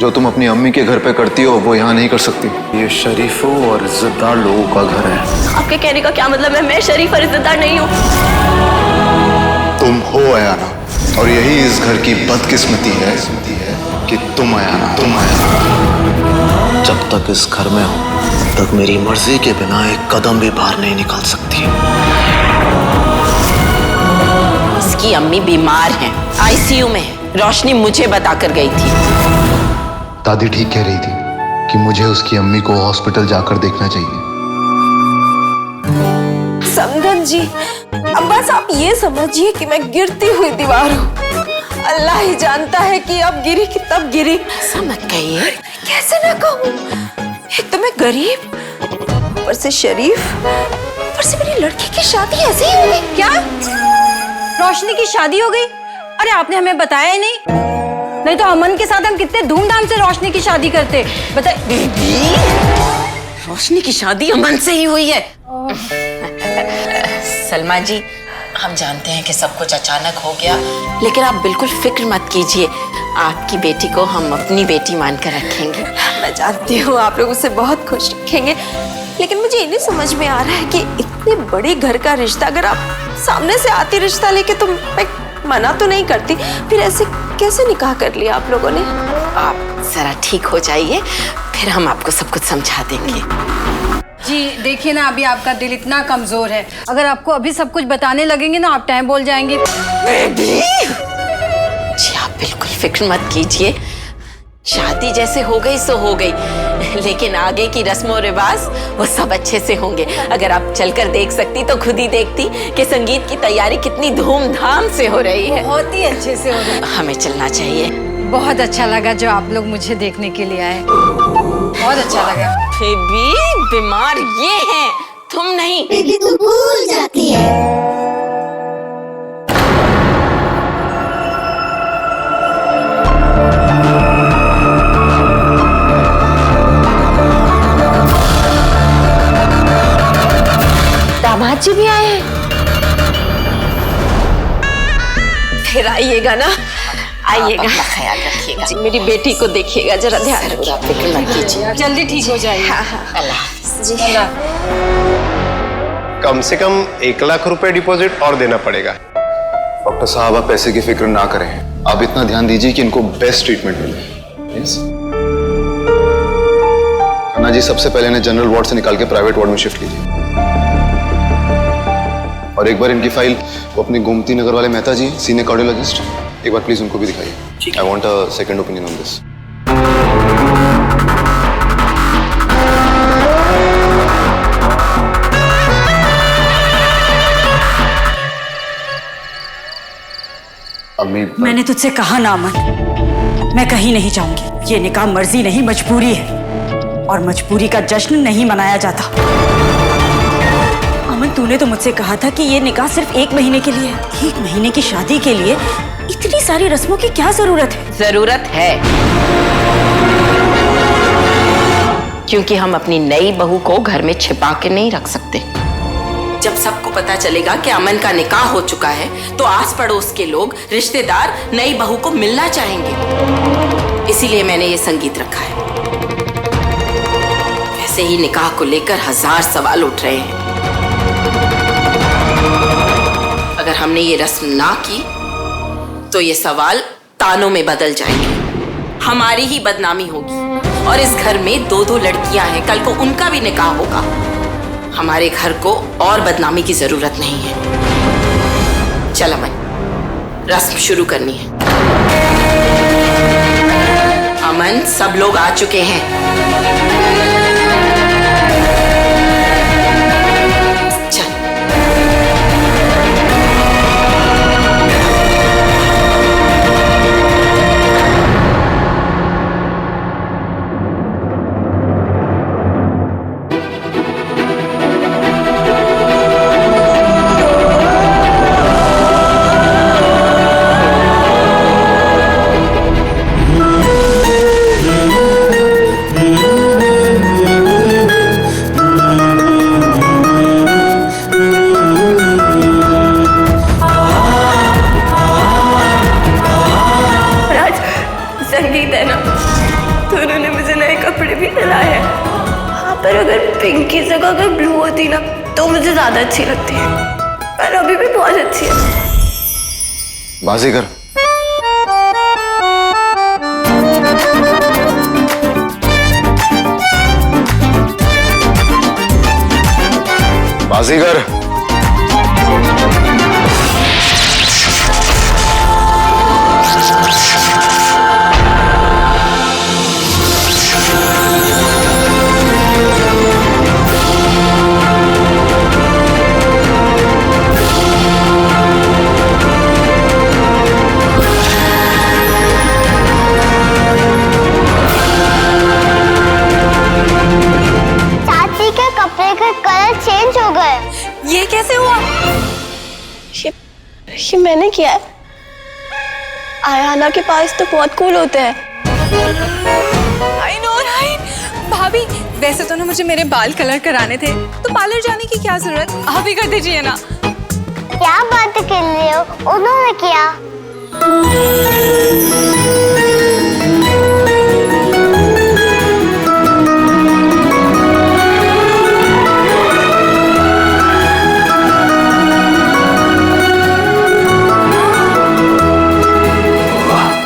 जो तुम अपनी अम्मी के घर पे करती हो वो यहाँ नहीं कर सकती। ये शरीफों और इज्जतदार लोगों का घर है। आपके कहने का क्या मतलब है? मैं शरीफ और इज्जतदार नहीं हूँ। तुम हो अयाना, और यही इस घर की बदकिस्मती है कि तुम अयाना। जब तक इस घर में हो तब तक मेरी मर्जी के बिना एक कदम भी बाहर नहीं निकाल सकती। इसकी अम्मी बीमार हैं, आईसीयू में है। रोशनी मुझे बताकर गई थी। दादी ठीक कह रही थी कि मुझे उसकी अम्मी को हॉस्पिटल जाकर देखना चाहिए। समधन जी, अब बस आप ये समझिए कि मैं गिरती हुई दीवार हूँ। अल्लाह ही जानता है कि अब गिरी कि तब गिरी। ऐसा मत कहिए। कैसे ना कहूँ, एक तो मैं गरीब, ऊपर से शरीफ, ऊपर से मेरी लड़की की शादी ऐसे ही हो गई। क्या रोशनी की शादी हो गई? अरे आपने हमें बताया ही नहीं तो अमन के साथ हम कितने धूमधाम से रोशनी की शादी करते। बता बेबी, रोशनी की शादी अमन से ही हुई है। सलमा जी, हम जानते हैं कि सब कुछ अचानक हो गया, लेकिन आप बिल्कुल फिक्र मत कीजिए। आपकी बेटी को हम अपनी बेटी मानकर रखेंगे। मैं जानती हूँ आप लोग उसे बहुत खुश रखेंगे, लेकिन मुझे ये नहीं समझ में आ रहा है कि इतने बड़े घर का रिश्ता, अगर आप सामने से आती रिश्ता लेके तो मैं मना तो नहीं करती, फिर ऐसे कैसे निकाह कर लिया आप लोगों ने? आप जरा ठीक हो जाइए, फिर हम आपको सब कुछ समझा देंगे। जी देखिए ना, अभी आपका दिल इतना कमजोर है, अगर आपको अभी सब कुछ बताने लगेंगे ना आप टाइम बोल जाएंगे। बेबी, जी आप बिल्कुल फिक्र मत कीजिए। शादी जैसे हो गई सो हो गई, लेकिन आगे की रस्म और रिवाज वो सब अच्छे से होंगे। अगर आप चलकर देख सकती तो खुद ही देखती कि संगीत की तैयारी कितनी धूमधाम से हो रही है। बहुत ही अच्छे से हो रही है। हमें चलना चाहिए। बहुत अच्छा लगा जो आप लोग मुझे देखने के लिए आए, बहुत अच्छा लगा। बेबी, बीमार ये हैं, तुम नहीं। बेबी तू भूल जाती है। दामाद जी भी आए हैं? फिर आइएगा ना, आइएगा। अपना ख्याल रखिएगा, मेरी बेटी को देखिएगा जरा ध्यान से। आप फिक्र मत कीजिए, जल्दी ठीक हो जाएगी। अल्लाह जी कम से कम 1 लाख रुपए डिपॉजिट और देना पड़ेगा। डॉक्टर साहब, आप पैसे की फिक्र ना करें। आप इतना ध्यान दीजिए कि इनको बेस्ट ट्रीटमेंट मिले। यस खन्ना जी, सबसे पहले इन्हें जनरल वार्ड से निकाल के प्राइवेट वार्ड में शिफ्ट कीजिए। और एक बार इनकी फाइल वो अपने गोमती नगर वाले मेहता जी, सीनियर कार्डियोलॉजिस्ट, एक बार प्लीज उनको भी दिखाइए। I want a second opinion on this. अम्मी, मैंने तुझसे कहा ना अमन, मैं कहीं नहीं जाऊंगी। ये निकाह मर्जी नहीं मजबूरी है, और मजबूरी का जश्न नहीं मनाया जाता। अमन, तूने तो मुझसे कहा था कि ये निकाह सिर्फ 1 महीने के लिए है। 1 महीने की शादी के लिए इतनी सारी रस्मों की क्या जरूरत है? जरूरत है, क्योंकि हम अपनी नई बहू को घर में छिपा के नहीं रख सकते। जब सबको पता चलेगा कि अमन का निकाह हो चुका है तो आस पड़ोस के लोग, रिश्तेदार नई बहू को मिलना चाहेंगे। इसीलिए मैंने ये संगीत रखा है। वैसे ही निकाह को लेकर 1000 सवाल उठ रहे हैं। अगर हमने ये रस्म ना की तो ये सवाल तानों में बदल जाएंगे, हमारी ही बदनामी होगी। और इस घर में 2-2 लड़कियां हैं, कल को उनका भी निकाह होगा। हमारे घर को और बदनामी की जरूरत नहीं है। चल अमन, रस्म शुरू करनी है। अमन, सब लोग आ चुके हैं। अगर पिंक की जगह अगर ब्लू होती ना तो मुझे ज्यादा अच्छी लगती है, पर अभी भी बहुत अच्छी है। बाजीगर, बाजीगर, चाची के कपड़े का कलर चेंज हो गए। ये कैसे हुआ? ये मैंने किया है। आयाना के पास तो बहुत कूल होते हैं। I know right. भाभी वैसे तो ना मुझे मेरे बाल कलर कराने थे, तो पार्लर जाने की क्या जरूरत, आप ही कर दीजिए ना। क्या बात कर रहे हो, उन्होंने किया।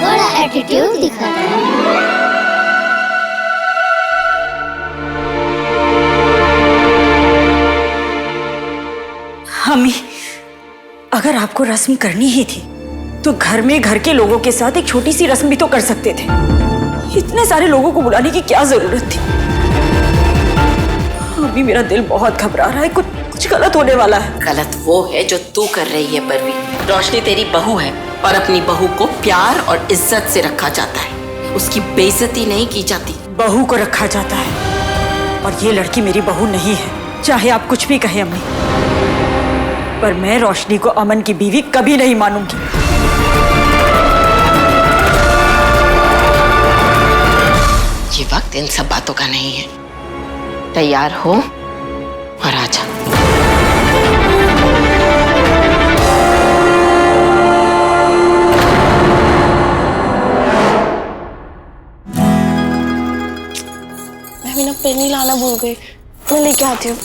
थोड़ा एटीट्यूड दिखा रहा है। अम्मी, अगर आपको रस्म करनी ही थी तो घर में घर के लोगों के साथ एक छोटी सी रस्म भी तो कर सकते थे। इतने सारे लोगों को बुलाने की क्या जरूरत थी? अभी मेरा दिल बहुत घबरा रहा है, कुछ गलत होने वाला है। गलत वो है जो तू कर रही है परवीन। रोशनी तेरी बहू है और अपनी बहू को प्यार और इज्जत से रखा जाता है, उसकी बेइज्जती नहीं की जाती। बहू को रखा जाता है और ये लड़की मेरी बहू नहीं है, चाहे आप कुछ भी कहें अम्मी, पर मैं रोशनी को अमन की बीवी कभी नहीं मानूंगी। ये वक्त इन सब बातों का नहीं है। तैयार हो और आजा। मैं भी ना पेन ही लाना भूल गई, मैं लेके आती हूँ।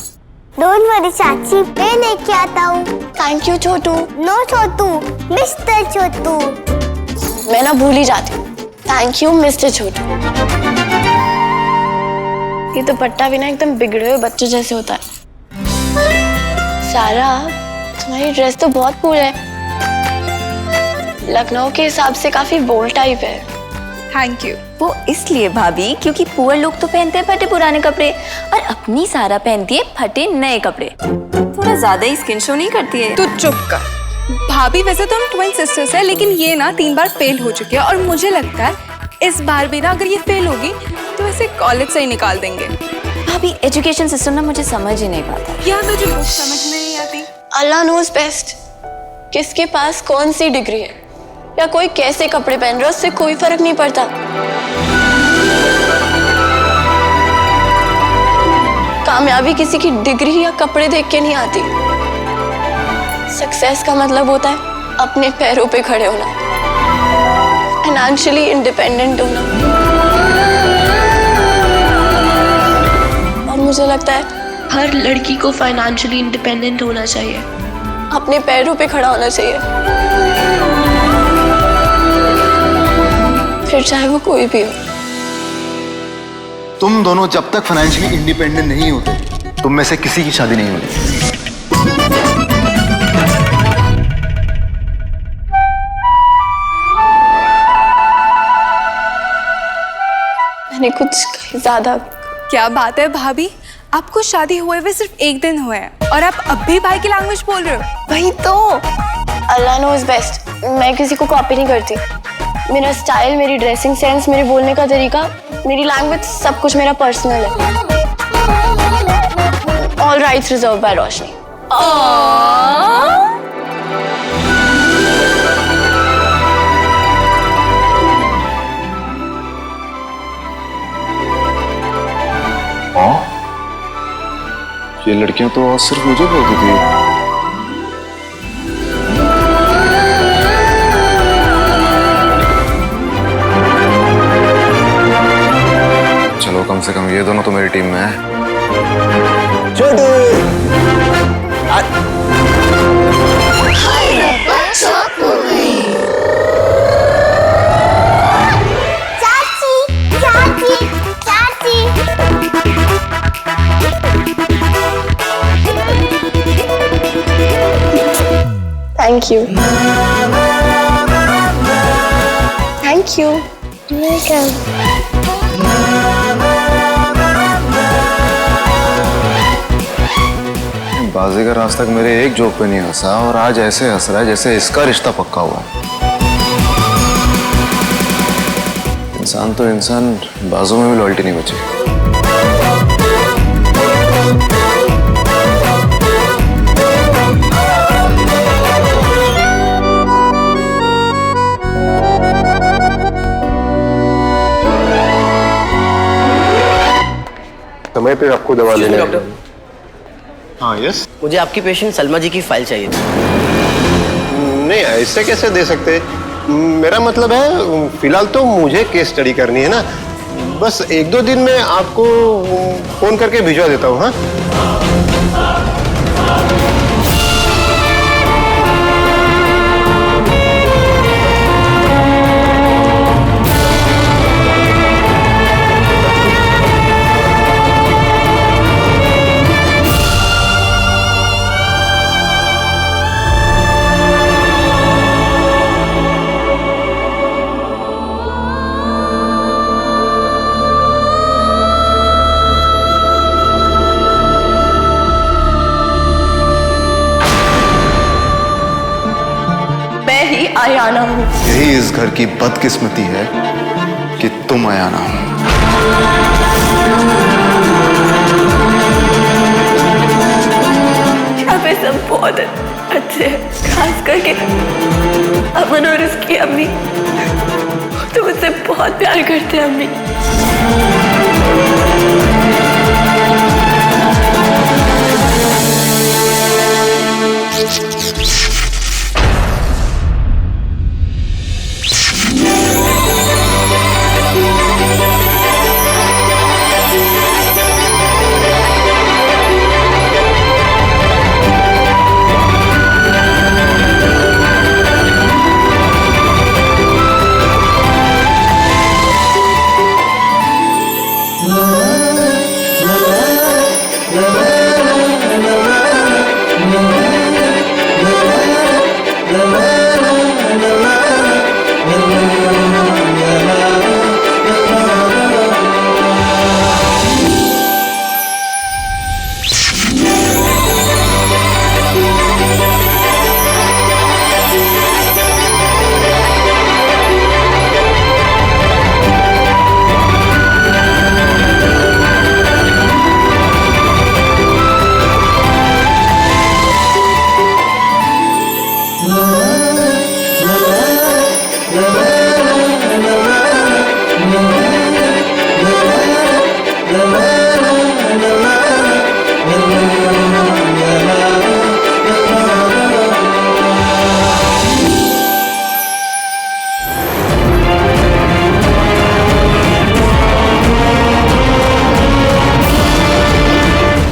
डोंट वरी चाची, मैं लेके आता हूँ। Thank you Chhotu. No Chhotu, mister Chhotu. मैं ना भूल ही जाती हूँ। Thank you mister Chhotu. ये तो पट्टा भी ना एकदम बिगड़े हुए बच्चे जैसे होता है। सारा, तुम्हारी ड्रेस तो बहुत कूल है, लखनऊ के हिसाब से काफी बोल्ड टाइप है। Thank you. वो इसलिए भाभी क्योंकि पुअर लोग तो पहनते हैं फटे पुराने कपड़े और अपनी सारा पहनती है फटे नए कपड़े। थोड़ा ज्यादा ही स्किन शो नहीं करती है? तू चुप कर। भाभी वैसे तो हम ट्विन सिस्टर्स हैं, लेकिन ये ना 3 बार फेल हो चुकी है और मुझे लगता है इस बार भी ना अगर ये फेल होगी तो इसे कॉलेज से ही निकाल देंगे। भाभी एजुकेशन सिस्टम ना मुझे समझ ही नहीं पाता। या तुझे कुछ समझ में नहीं आती। अल्लाह नोज बेस्ट, किसके पास कौन सी डिग्री है या कोई कैसे कपड़े पहन रहा है उससे कोई फर्क नहीं पड़ता। कामयाबी किसी की डिग्री या कपड़े देख के नहीं आती। सक्सेस का मतलब होता है अपने पैरों पे खड़े होना, फाइनेंशियली इंडिपेंडेंट होना। और मुझे लगता है हर लड़की को फाइनेंशियली इंडिपेंडेंट होना चाहिए, अपने पैरों पे खड़ा होना चाहिए, फिर चाहे वो कोई भी हो। तुम दोनों जब तक फाइनेंशियली इंडिपेंडेंट नहीं होते, तुम में से किसी की शादी नहीं होती। मैंने कुछ ज्यादा। क्या बात है भाभी, आपको शादी हुए हुए सिर्फ 1 दिन हुए हैं और आप अब भी भाई की लैंग्वेज बोल रहे हो। वही तो, अल्लाह नोज बेस्ट, मैं किसी को कॉपी नहीं करती। मेरा स्टाइल, मेरी ड्रेसिंग सेंस, मेरे बोलने का तरीका, मेरी लैंग्वेज, सब कुछ मेरा पर्सनल है। ऑल राइट्स रिजर्व बाय रोशनी। ये लड़कियां तो सिर्फ मुझे बोलती थी। चलो कम से कम ये दोनों तो मेरी टीम में है। छोटू चाची चाची चाची थैंक यू थैंक यू। बाजीगर आज तक मेरे एक जोक पे नहीं हंसा और आज ऐसे हंस रहा है जैसे इसका रिश्ता पक्का हुआ है। इंसान तो इंसान, बाजू में भी लॉयल्टी नहीं बची। समय पे आपको दवा लेने डॉक्टर, हाँ यस। मुझे आपकी पेशेंट सलमा जी की फाइल चाहिए थी। नहीं ऐसे कैसे दे सकते, मेरा मतलब है फिलहाल तो मुझे केस स्टडी करनी है ना, बस 1-2 दिन में आपको फोन करके भिजवा देता हूँ। हाँ मैं ही आयाना हूँ। यही इस घर की बदकिस्मती है कि तुम आयाना हो। यहाँ पे सब बहुत अच्छे हैं, खास करके अमन और उसकी अम्मी। तो मुझसे बहुत प्यार करते हैं अम्मी।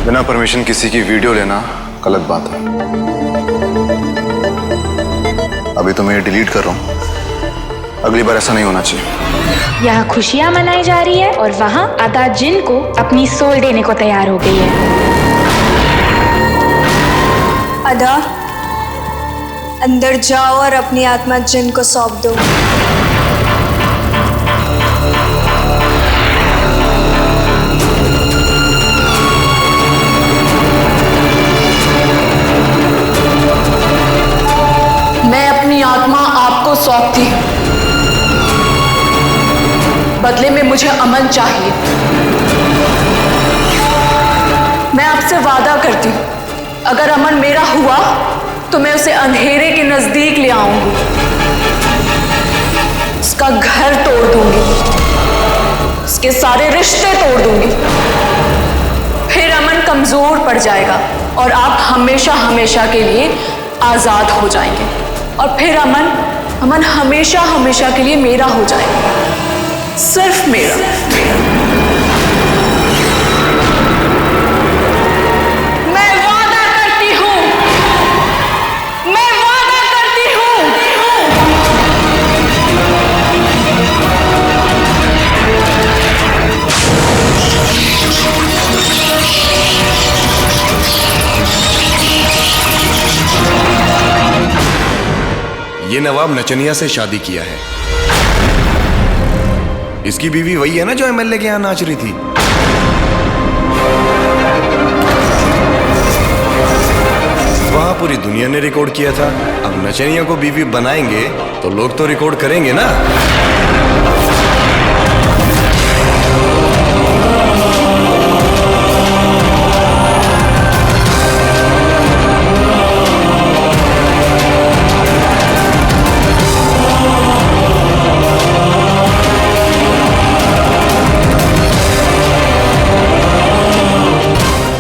बिना परमिशन किसी की वीडियो लेना गलत बात है। अभी तो मैं ये डिलीट कर रहा हूँ, अगली बार ऐसा नहीं होना चाहिए। यहाँ खुशियाँ मनाई जा रही है और वहाँ अदा जिन को अपनी सोल देने को तैयार हो गई है। अदा, अंदर जाओ और अपनी आत्मा जिन को सौंप दो। मैं अपनी आत्मा आपको सौंपती हूँ, बदले में मुझे अमन चाहिए। मैं आपसे वादा करती हूँ, अगर अमन मेरा हुआ तो मैं उसे अंधेरे के नजदीक ले आऊंगी, उसका घर तोड़ दूंगी, उसके सारे रिश्ते तोड़ दूंगी। फिर अमन कमजोर पड़ जाएगा और आप हमेशा हमेशा के लिए आजाद हो जाएंगे, और फिर अमन हमेशा हमेशा के लिए मेरा हो जाएगा, सिर्फ मेरा। ये नवाब नचनिया से शादी किया है। इसकी बीवी वही है ना जो एमएलए के यहाँ नाच रही थी। वहां पूरी दुनिया ने रिकॉर्ड किया था। अब नचनिया को बीवी बनाएंगे तो लोग तो रिकॉर्ड करेंगे ना।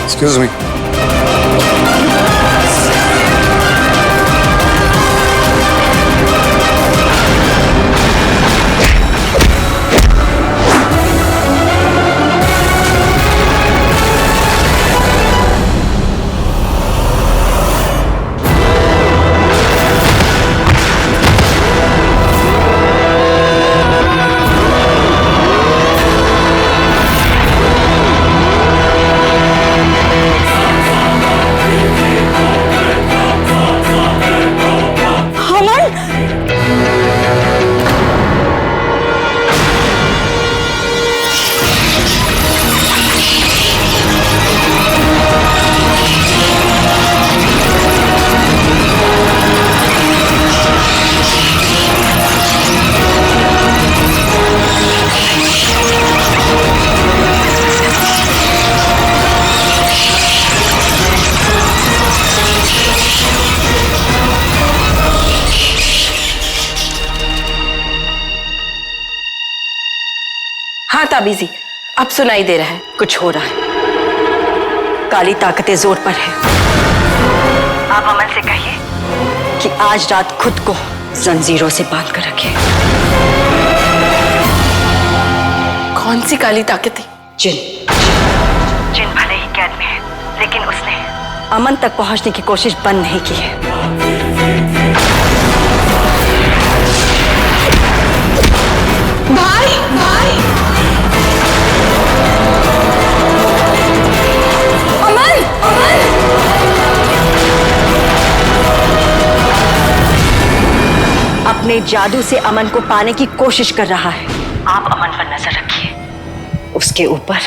Excuse me. हाँ ताबीजी, अब सुनाई दे रहा है। कुछ हो रहा है। काली ताकतें जोर पर है। आप अमन से कहिए कि आज रात खुद को जंजीरों से बांध कर रखे। कौन सी काली ताकतें? जिन भले ही कैद में है, लेकिन उसने अमन तक पहुंचने की कोशिश बंद नहीं की है। भाई भाई अमन अमन अपने जादू से अमन को पाने की कोशिश कर रहा है। आप अमन पर नजर रखिए। उसके ऊपर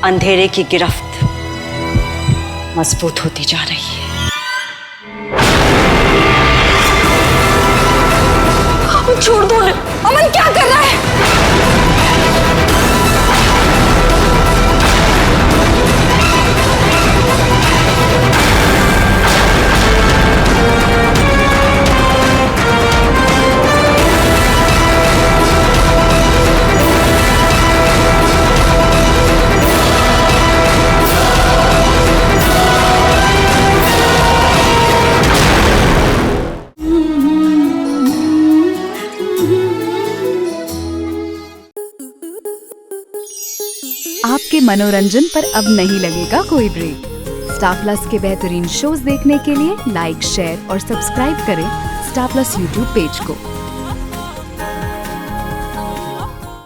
अंधेरे की गिरफ्त मजबूत होती जा रही है। छोड़ दो। अमन क्या कर रहा है? आपके मनोरंजन पर अब नहीं लगेगा कोई ब्रेक। स्टार प्लस के बेहतरीन शोज देखने के लिए लाइक, शेयर और सब्सक्राइब करें स्टार प्लस यूट्यूब पेज को।